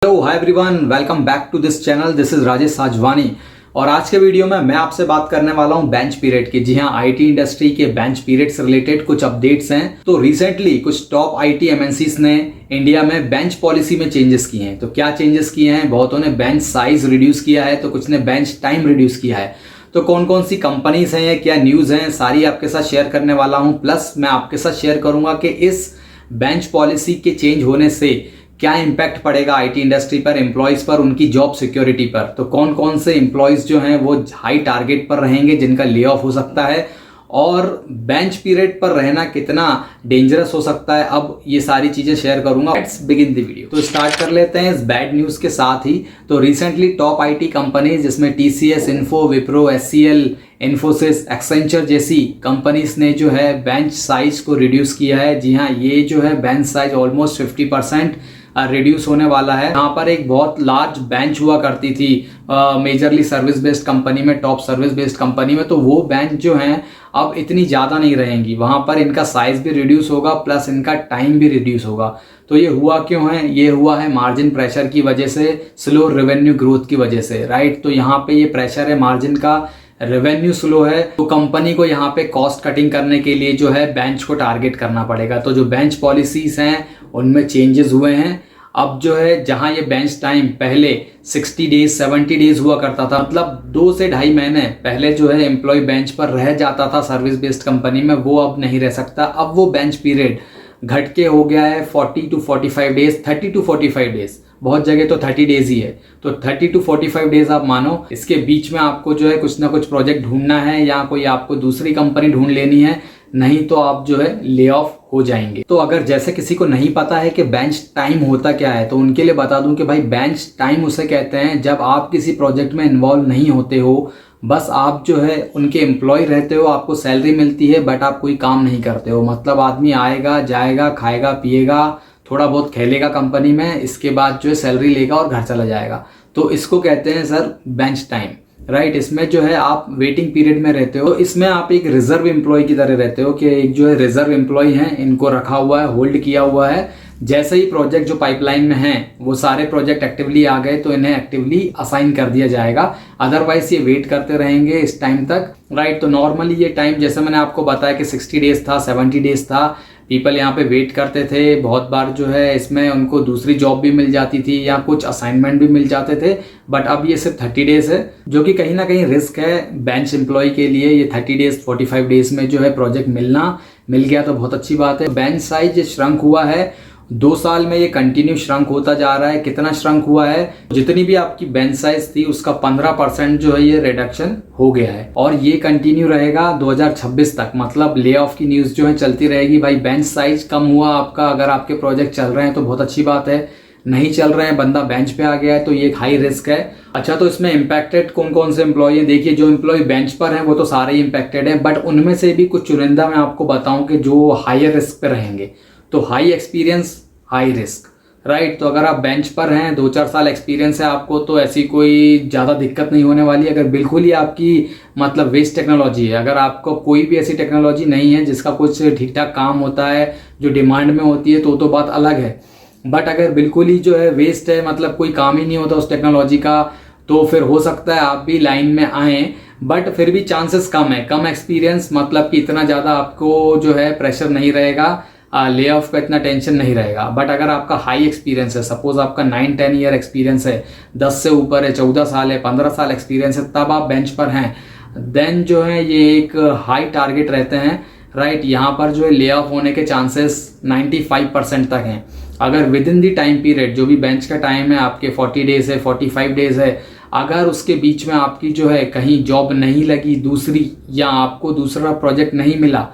Hello hi everyone, welcome back to this channel. This is Rajesh Sajwani और आज के video में मैं आपसे बात करने वाला हूं बेंच पीरियड की। जी हां, आईटी इंडस्ट्री के बेंच पीरियड से रिलेटेड कुछ अपडेट्स हैं। तो रिसेंटली कुछ टॉप आईटी एमएनसीज ने इंडिया में बेंच पॉलिसी में चेंजेस किए हैं। तो क्या चेंजेस किए हैं? बहुतों ने बेंच साइज रिड्यूस किया है, तो कुछ ने बेंच टाइम रिड्यूस किया है। तो कौन कौन सी कंपनीज हैं, क्या न्यूज हैं, सारी आपके साथ शेयर करने वाला हूं। प्लस मैं आपके साथ शेयर करूंगा कि इस बेंच पॉलिसी के चेंज होने से क्या इंपैक्ट पड़ेगा आईटी इंडस्ट्री पर, एम्प्लॉयज पर, उनकी जॉब सिक्योरिटी पर। तो कौन कौन से एम्प्लॉयज जो हैं वो हाई टारगेट पर रहेंगे, जिनका ले ऑफ हो सकता है, और बेंच पीरियड पर रहना कितना डेंजरस हो सकता है। अब ये सारी चीजें शेयर करूंगा। Let's begin the video. तो स्टार्ट कर लेते हैं इस बैड न्यूज के साथ ही। तो रिसेंटली टॉप आईटी कंपनीज जिसमें TCS, info, Wipro, HCL, Infosys, Accenture जैसी कंपनीज ने जो है बेंच साइज को रिड्यूस किया है। जी हाँ, ये जो है बेंच साइज ऑलमोस्ट 50% रिड्यूस होने वाला है। यहाँ पर एक बहुत लार्ज बेंच हुआ करती थी मेजरली सर्विस बेस्ड कंपनी में, टॉप सर्विस बेस्ड कंपनी में। तो वो बेंच जो है अब इतनी ज़्यादा नहीं रहेंगी। वहाँ पर इनका साइज भी रिड्यूस होगा, प्लस इनका टाइम भी रिड्यूस होगा। तो ये हुआ क्यों है? ये हुआ है मार्जिन प्रेशर की वजह से, स्लो रेवेन्यू ग्रोथ की वजह से, राइट। तो यहाँ पे ये प्रेशर है मार्जिन का, रेवेन्यू स्लो है, तो कंपनी को यहाँ पे कॉस्ट कटिंग करने के लिए जो है बेंच को टारगेट करना पड़ेगा। तो जो बेंच पॉलिसीज हैं उनमें चेंजेस हुए हैं। अब जो है जहां ये बेंच टाइम पहले 60 डेज 70 डेज हुआ करता था, मतलब 2 से 2.5 महीने पहले जो है एम्प्लॉय बेंच पर रह जाता था सर्विस बेस्ड कंपनी में, वो अब नहीं रह सकता। अब वो बेंच पीरियड घट के हो गया है 40 to 45 डेज, 30 to 45 डेज। बहुत जगह तो 30 डेज ही है। तो 30 to 45 डेज आप मानो। इसके बीच में आपको जो है कुछ ना कुछ प्रोजेक्ट ढूंढना है, या कोई आपको दूसरी कंपनी ढूंढ लेनी है, नहीं तो आप जो है ले ऑफ हो जाएंगे। तो अगर जैसे किसी को नहीं पता है कि बेंच टाइम होता क्या है, तो उनके लिए बता दूं कि भाई बेंच टाइम उसे कहते हैं जब आप किसी प्रोजेक्ट में इन्वॉल्व नहीं होते हो, बस आप जो है उनके एम्प्लॉय रहते हो, आपको सैलरी मिलती है, बट आप कोई काम नहीं करते हो। मतलब आदमी आएगा, जाएगा, खाएगा, पिएगा, थोड़ा बहुत खेलेगा कंपनी में, इसके बाद जो है सैलरी लेगा और घर चला जाएगा। तो इसको कहते हैं सर बेंच टाइम, राइट। इसमें जो है आप वेटिंग पीरियड में रहते हो। इसमें आप एक रिजर्व एम्प्लॉय की तरह रहते हो कि एक जो है रिजर्व एम्प्लॉय हैं, इनको रखा हुआ है, होल्ड किया हुआ है। जैसे ही प्रोजेक्ट जो पाइपलाइन में हैं वो सारे प्रोजेक्ट एक्टिवली आ गए तो इन्हें एक्टिवली असाइन कर दिया जाएगा। अदरवाइज ये वेट करते रहेंगे इस टाइम तक, राइट। तो नॉर्मली ये टाइम जैसे मैंने आपको बताया कि 60 डेज था, 70 डेज था। पीपल यहाँ पे वेट करते थे। बहुत बार जो है इसमें उनको दूसरी जॉब भी मिल जाती थी या कुछ असाइनमेंट भी मिल जाते थे। बट अब ये सिर्फ 30 डेज है, जो कि कहीं ना कहीं रिस्क है बेंच एम्प्लॉय के लिए। ये 30 डेज 45 डेज में जो है प्रोजेक्ट मिल गया तो बहुत अच्छी बात है। बेंच साइज श्रंक हुआ है 2 साल में, ये कंटिन्यू श्रंक होता जा रहा है। कितना श्रंक हुआ है? जितनी भी आपकी बेंच साइज थी उसका 15% जो है ये रिडक्शन हो गया है, और ये कंटिन्यू रहेगा 2026 तक। मतलब ले ऑफ की न्यूज जो है चलती रहेगी। भाई बेंच साइज कम हुआ आपका, अगर आपके प्रोजेक्ट चल रहे हैं तो बहुत अच्छी बात है। नहीं चल रहे हैं, बंदा बेंच पे आ गया है, तो ये एक हाई रिस्क है। अच्छा, तो इसमें इंपैक्टेड कौन कौन से एम्प्लॉय हैं? देखिए, जो एम्प्लॉय बेंच पर हैं वो तो सारे ही इंपैक्टेड हैं, बट उनमें से भी कुछ चुनिंदा मैं आपको बताऊं कि जो हायर रिस्क पे रहेंगे। तो high experience, high risk, right. तो अगर आप बेंच पर हैं, 2-4 साल एक्सपीरियंस है आपको, तो ऐसी कोई ज़्यादा दिक्कत नहीं होने वाली। अगर बिल्कुल ही आपकी मतलब वेस्ट टेक्नोलॉजी है, अगर आपको कोई भी ऐसी टेक्नोलॉजी नहीं है जिसका कुछ ठीक ठाक काम होता है, जो डिमांड में होती है, तो बात अलग है। बट अगर बिल्कुल ही जो है वेस्ट है, मतलब कोई काम ही नहीं होता उस टेक्नोलॉजी का, तो फिर हो सकता है आप भी लाइन में आए। बट फिर भी चांसेस कम है। कम एक्सपीरियंस मतलब कि इतना ज़्यादा आपको जो है प्रेशर नहीं रहेगा, ले ऑफ का इतना टेंशन नहीं रहेगा। बट अगर आपका हाई एक्सपीरियंस है, सपोज आपका 9-10 ईयर एक्सपीरियंस है, 10 से ऊपर है, 14 साल है, 15 साल एक्सपीरियंस है, तब आप बेंच पर हैं, देन जो है ये एक हाई टारगेट रहते हैं, राइट। यहाँ पर जो है ले ऑफ होने के चांसेस 95% तक हैं। अगर with in the time period, जो भी बेंच का टाइम है आपके 40 डेज है, 45 डेज है, अगर उसके बीच में आपकी जो है कहीं जॉब नहीं लगी दूसरी, या आपको दूसरा प्रोजेक्ट नहीं मिला,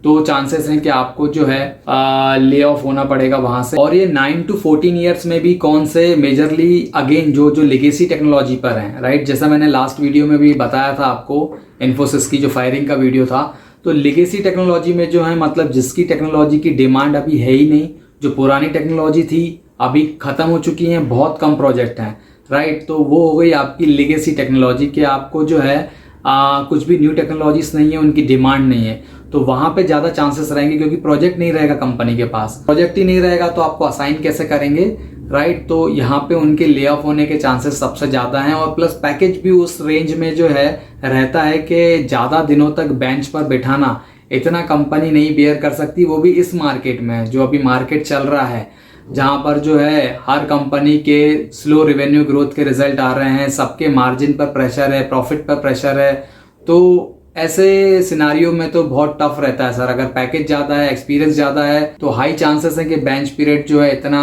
तो चांसेस हैं कि आपको जो है ले ऑफ होना पड़ेगा वहां से। और ये 9 to 14 ईयर्स में भी कौन से मेजरली अगेन जो लेगेसी टेक्नोलॉजी पर हैं, राइट। जैसा मैंने लास्ट वीडियो में भी बताया था आपको, इन्फोसिस की जो फायरिंग का वीडियो था, तो लेगेसी टेक्नोलॉजी में जो है मतलब जिसकी टेक्नोलॉजी की डिमांड अभी है ही नहीं, जो पुरानी टेक्नोलॉजी थी अभी खत्म हो चुकी हैं, बहुत कम प्रोजेक्ट हैं, राइट। तो वो हो गई आपकी लेगेसी टेक्नोलॉजी के आपको जो है कुछ भी न्यू टेक्नोलॉजीज नहीं है, उनकी डिमांड नहीं है। तो वहां पे ज्यादा चांसेस रहेंगे, क्योंकि प्रोजेक्ट नहीं रहेगा कंपनी के पास। प्रोजेक्ट ही नहीं रहेगा तो आपको असाइन कैसे करेंगे, राइट। तो यहाँ पे उनके ले ऑफ होने के चांसेस सबसे ज़्यादा हैं, और प्लस पैकेज भी उस रेंज में जो है रहता है कि ज़्यादा दिनों तक बेंच पर बिठाना इतना कंपनी नहीं बेयर कर सकती, वो भी इस मार्केट में जो अभी मार्केट चल रहा है, जहाँ पर जो है हर कंपनी के स्लो रेवेन्यू ग्रोथ के रिजल्ट आ रहे हैं, सबके मार्जिन पर प्रेशर है, प्रॉफिट पर प्रेशर है। तो ऐसे सिनारियो में तो बहुत टफ रहता है सर। अगर पैकेज ज़्यादा है, एक्सपीरियंस ज़्यादा है, तो हाई चांसेस है कि बेंच पीरियड जो है इतना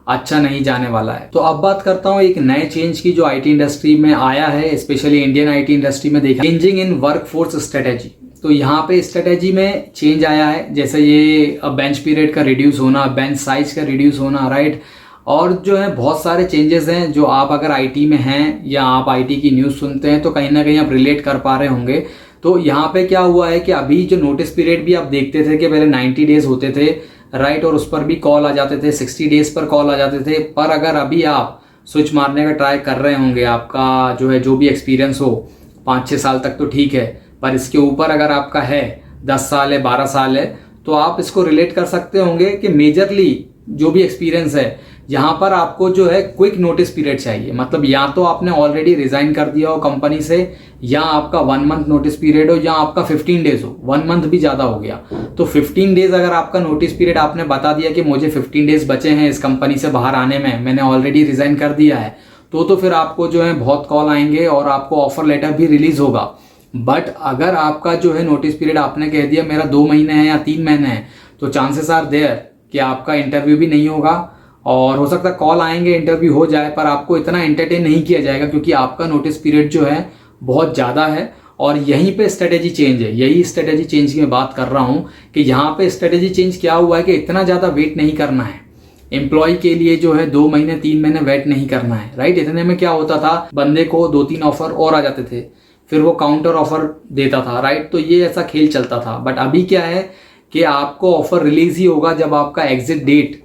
अच्छा नहीं जाने वाला है। तो अब बात करता हूँ एक नए चेंज की जो आईटी इंडस्ट्री में आया है, स्पेशली इंडियन आईटी इंडस्ट्री में देखा, चेंजिंग इन वर्कफोर्स स्ट्रेटेजी। तो यहाँ पे स्ट्रेटेजी में चेंज आया है, जैसे ये बेंच पीरियड का रिड्यूस होना, बेंच साइज का रिड्यूस होना, राइट। और जो है बहुत सारे चेंजेस हैं जो आप अगर आईटी में हैं या आप आईटी की न्यूज़ सुनते हैं तो कहीं ना कहीं आप रिलेट कर पा रहे होंगे। तो यहाँ पे क्या हुआ है कि अभी जो नोटिस पीरियड भी आप देखते थे कि पहले 90 डेज होते थे, राइट, और उस पर भी कॉल आ जाते थे, 60 डेज पर कॉल आ जाते थे। पर अगर अभी आप स्विच मारने का ट्राई कर रहे होंगे, आपका जो है जो भी एक्सपीरियंस हो 5-6 साल तक तो ठीक है, पर इसके ऊपर अगर आपका है 10 साल है, 12 साल है, तो आप इसको रिलेट कर सकते होंगे कि मेजरली जो भी एक्सपीरियंस है यहाँ पर आपको जो है क्विक नोटिस पीरियड चाहिए। मतलब या तो आपने ऑलरेडी रिजाइन कर दिया हो कंपनी से, या आपका 1 मंथ नोटिस पीरियड हो, या आपका 15 डेज हो। 1 मंथ भी ज़्यादा हो गया तो 15 डेज अगर आपका नोटिस पीरियड, आपने बता दिया कि मुझे 15 डेज बचे हैं इस कंपनी से बाहर आने में, मैंने ऑलरेडी रिजाइन कर दिया है, तो फिर आपको जो है बहुत कॉल आएंगे और आपको ऑफर लेटर भी रिलीज होगा। बट अगर आपका जो है नोटिस पीरियड आपने कह दिया मेरा 2 महीने है या 3 महीने है, तो चांसेस आर देयर कि आपका इंटरव्यू भी नहीं होगा, और हो सकता है कॉल आएंगे, इंटरव्यू हो जाए, पर आपको इतना एंटरटेन नहीं किया जाएगा क्योंकि आपका नोटिस पीरियड जो है बहुत ज़्यादा है। और यहीं पे स्ट्रेटेजी चेंज है, यही स्ट्रेटेजी चेंज की मैं बात कर रहा हूँ कि यहाँ पे स्ट्रेटेजी चेंज क्या हुआ है कि इतना ज़्यादा वेट नहीं करना है एम्प्लॉय के लिए, जो है 2 महीने 3 महीने वेट नहीं करना है, राइट। इतने में क्या होता था, बंदे को 2-3 ऑफर और आ जाते थे, फिर वो काउंटर ऑफर देता था, राइट। तो ये ऐसा खेल चलता था। बट अभी क्या है कि आपको ऑफर रिलीज ही होगा जब आपका एग्जिट डेट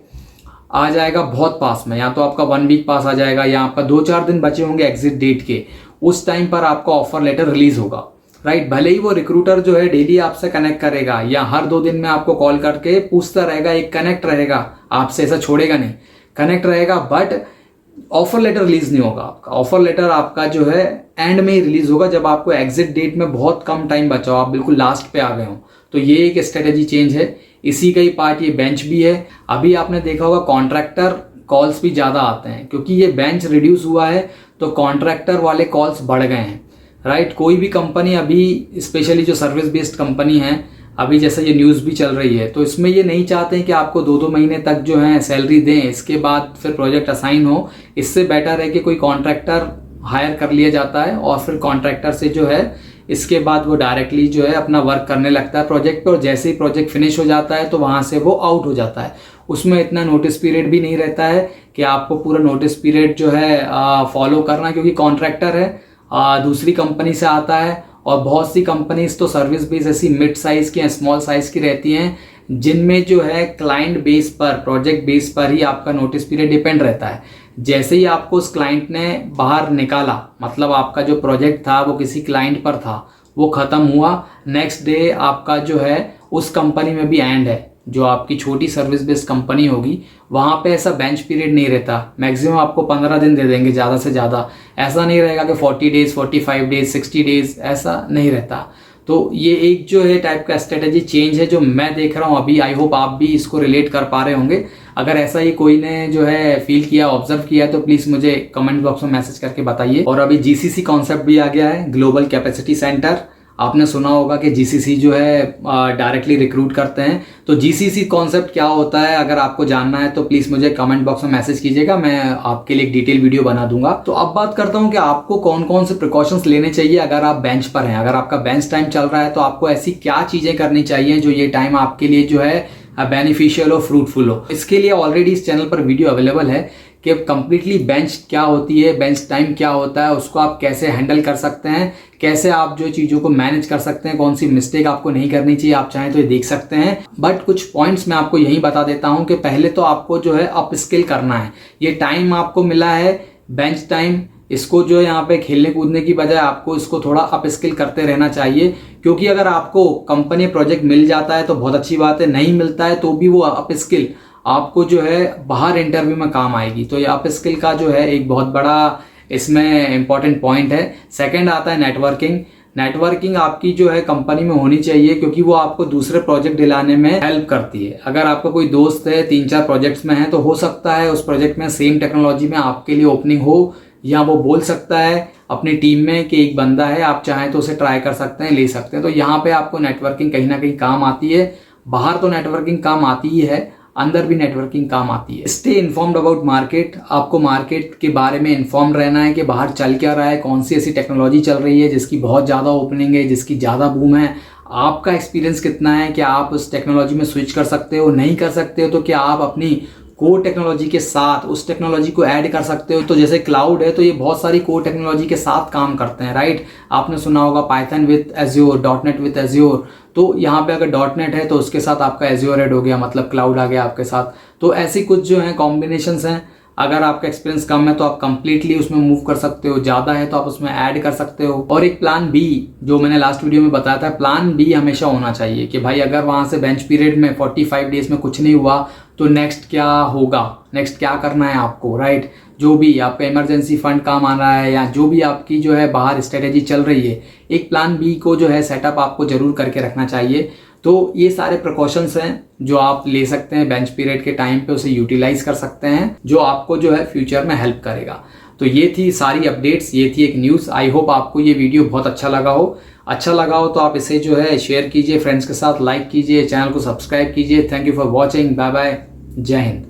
आ जाएगा बहुत पास में, या तो आपका 1 वीक पास आ जाएगा, या आपका 2-4 दिन बचे होंगे एग्जिट डेट के, उस टाइम पर आपका ऑफर लेटर रिलीज होगा, राइट। भले ही वो रिक्रूटर जो है डेली आपसे कनेक्ट करेगा या हर 2 दिन में आपको कॉल करके पूछता रहेगा, एक कनेक्ट रहेगा आपसे, ऐसा छोड़ेगा नहीं, कनेक्ट रहेगा, बट ऑफर लेटर रिलीज नहीं होगा। आपका ऑफर लेटर आपका जो है एंड में ही रिलीज होगा, जब आपको एग्जिट डेट में बहुत कम टाइम बचा हो, आप बिल्कुल लास्ट पे आ गए हो। तो ये एक स्ट्रेटेजी चेंज है, इसी का ही पार्ट ये बेंच भी है। अभी आपने देखा होगा कॉन्ट्रैक्टर कॉल्स भी ज़्यादा आते हैं क्योंकि ये बेंच रिड्यूस हुआ है, तो कॉन्ट्रैक्टर वाले कॉल्स बढ़ गए हैं, राइट। कोई भी कंपनी अभी, स्पेशली जो सर्विस बेस्ड कंपनी है, अभी जैसे ये न्यूज़ भी चल रही है, तो इसमें ये नहीं चाहते हैं कि आपको 2-2 महीने तक जो है सैलरी दें, इसके बाद फिर प्रोजेक्ट असाइन हो। इससे बेटर है कि कोई कॉन्ट्रैक्टर हायर कर लिया जाता है और फिर कॉन्ट्रैक्टर से जो है इसके बाद वो डायरेक्टली जो है अपना वर्क करने लगता है प्रोजेक्ट पे, और जैसे ही प्रोजेक्ट फिनिश हो जाता है तो वहाँ से वो आउट हो जाता है। उसमें इतना नोटिस पीरियड भी नहीं रहता है कि आपको पूरा नोटिस पीरियड जो है फॉलो करना, क्योंकि कॉन्ट्रैक्टर है, दूसरी कंपनी से आता है। और बहुत सी कंपनीज तो सर्विस बेस ऐसी मिड साइज की या स्मॉल साइज की रहती हैं जिनमें जो है क्लाइंट बेस पर, प्रोजेक्ट बेस पर ही आपका नोटिस पीरियड डिपेंड रहता है। जैसे ही आपको उस क्लाइंट ने बाहर निकाला, मतलब आपका जो प्रोजेक्ट था वो किसी क्लाइंट पर था, वो ख़त्म हुआ, नेक्स्ट डे आपका जो है उस कंपनी में भी एंड है। जो आपकी छोटी सर्विस बेस्ड कंपनी होगी वहाँ पे ऐसा बेंच पीरियड नहीं रहता, मैक्सिमम आपको 15 दिन दे देंगे ज़्यादा से ज़्यादा। ऐसा नहीं रहेगा कि 40 डेज, 45 डेज, 60 डेज, ऐसा नहीं रहता। तो ये एक जो है टाइप का स्ट्रेटेजी चेंज है जो मैं देख रहा हूँ अभी। आई होप आप भी इसको रिलेट कर पा रहे होंगे। अगर ऐसा ही कोई ने जो है फील किया, ऑब्जर्व किया, तो प्लीज़ मुझे कमेंट बॉक्स में मैसेज करके बताइए। और अभी जीसीसी कॉन्सेप्ट भी आ गया है, ग्लोबल कैपेसिटी सेंटर। आपने सुना होगा कि जीसीसी जो है डायरेक्टली रिक्रूट करते हैं। तो जीसीसी कॉन्सेप्ट क्या होता है, अगर आपको जानना है तो प्लीज़ मुझे कमेंट बॉक्स में मैसेज कीजिएगा, मैं आपके लिए एक डिटेल वीडियो बना दूंगा। तो अब बात करता हूं कि आपको कौन कौन से प्रिकॉशंस लेने चाहिए अगर आप बेंच पर हैं। अगर आपका बेंच टाइम चल रहा है तो आपको ऐसी क्या चीज़ें करनी चाहिए जो ये टाइम आपके लिए जो है बेनिफिशियल हो, फ्रूटफुल हो। इसके लिए ऑलरेडी इस चैनल पर वीडियो अवेलेबल है कि कंप्लीटली बेंच क्या होती है, बेंच टाइम क्या होता है, उसको आप कैसे हैंडल कर सकते हैं, कैसे आप जो चीज़ों को मैनेज कर सकते हैं, कौन सी मिस्टेक आपको नहीं करनी चाहिए, आप चाहें तो ये देख सकते हैं। बट कुछ पॉइंट्स मैं आपको यही बता देता हूं कि पहले तो आपको जो है अप स्किल करना है। ये टाइम आपको मिला है बेंच टाइम, इसको जो यहाँ पे खेलने कूदने की बजाय आपको इसको थोड़ा अप स्किल करते रहना चाहिए। क्योंकि अगर आपको कंपनी प्रोजेक्ट मिल जाता है तो बहुत अच्छी बात है, नहीं मिलता है तो भी वो अप स्किल आपको जो है बाहर इंटरव्यू में काम आएगी। तो ये अप स्किल का जो है एक बहुत बड़ा इसमें इंपॉर्टेंट पॉइंट है। सेकंड आता है नेटवर्किंग। नेटवर्किंग आपकी जो है कंपनी में होनी चाहिए, क्योंकि वो आपको दूसरे प्रोजेक्ट दिलाने में हेल्प करती है। अगर आपका कोई दोस्त है 3-4 प्रोजेक्ट्स में है, तो हो सकता है उस प्रोजेक्ट में सेम टेक्नोलॉजी में आपके लिए ओपनिंग हो, या वो बोल सकता है अपनी टीम में कि एक बंदा है, आप चाहें तो उसे ट्राई कर सकते हैं, ले सकते हैं। तो यहाँ पे आपको नेटवर्किंग कहीं ना कहीं काम आती है। बाहर तो नेटवर्किंग काम आती ही है, अंदर भी नेटवर्किंग काम आती है। Stay informed about market. आपको मार्केट के बारे में इन्फॉर्म रहना है कि बाहर चल क्या रहा है, कौन सी ऐसी टेक्नोलॉजी चल रही है जिसकी बहुत ज़्यादा ओपनिंग है, जिसकी ज़्यादा बूम है। आपका एक्सपीरियंस कितना है, क्या आप उस टेक्नोलॉजी में स्विच कर सकते हो, नहीं कर सकते हो तो क्या आप अपनी कोर टेक्नोलॉजी के साथ उस टेक्नोलॉजी को ऐड कर सकते हो। तो जैसे क्लाउड है, तो ये बहुत सारी कोर टेक्नोलॉजी के साथ काम करते हैं, राइट। आपने सुना होगा Python with azure, dot net with azure. तो यहाँ पे अगर डॉटनेट है तो उसके साथ आपका एज्योर ऐड हो गया, मतलब क्लाउड आ गया आपके साथ। तो ऐसी कुछ जो है कॉम्बिनेशंस हैं। अगर आपका एक्सपीरियंस कम है तो आप कंप्लीटली उसमें मूव कर सकते हो, ज़्यादा है तो आप उसमें ऐड कर सकते हो। और एक प्लान बी, जो मैंने लास्ट वीडियो में बताया था, प्लान बी हमेशा होना चाहिए कि भाई अगर वहाँ से बेंच पीरियड में 45 डेज में कुछ नहीं हुआ तो नेक्स्ट क्या होगा, नेक्स्ट क्या करना है आपको, राइट। जो भी आपका इमरजेंसी फंड काम आ रहा है, या जो भी आपकी जो है बाहर स्ट्रेटेजी चल रही है, एक प्लान बी को जो है सेटअप आपको जरूर करके रखना चाहिए। तो ये सारे प्रिकॉशंस हैं जो आप ले सकते हैं बेंच पीरियड के टाइम पे, उसे यूटिलाइज कर सकते हैं, जो आपको जो है फ्यूचर में हेल्प करेगा। तो ये थी सारी अपडेट्स, ये थी एक न्यूज़। आई होप आपको ये वीडियो बहुत अच्छा लगा हो। अच्छा लगा हो तो आप इसे जो है शेयर कीजिए फ्रेंड्स के साथ, लाइक कीजिए, चैनल को सब्सक्राइब कीजिए। Thank you for watching. Bye bye, जय हिंद।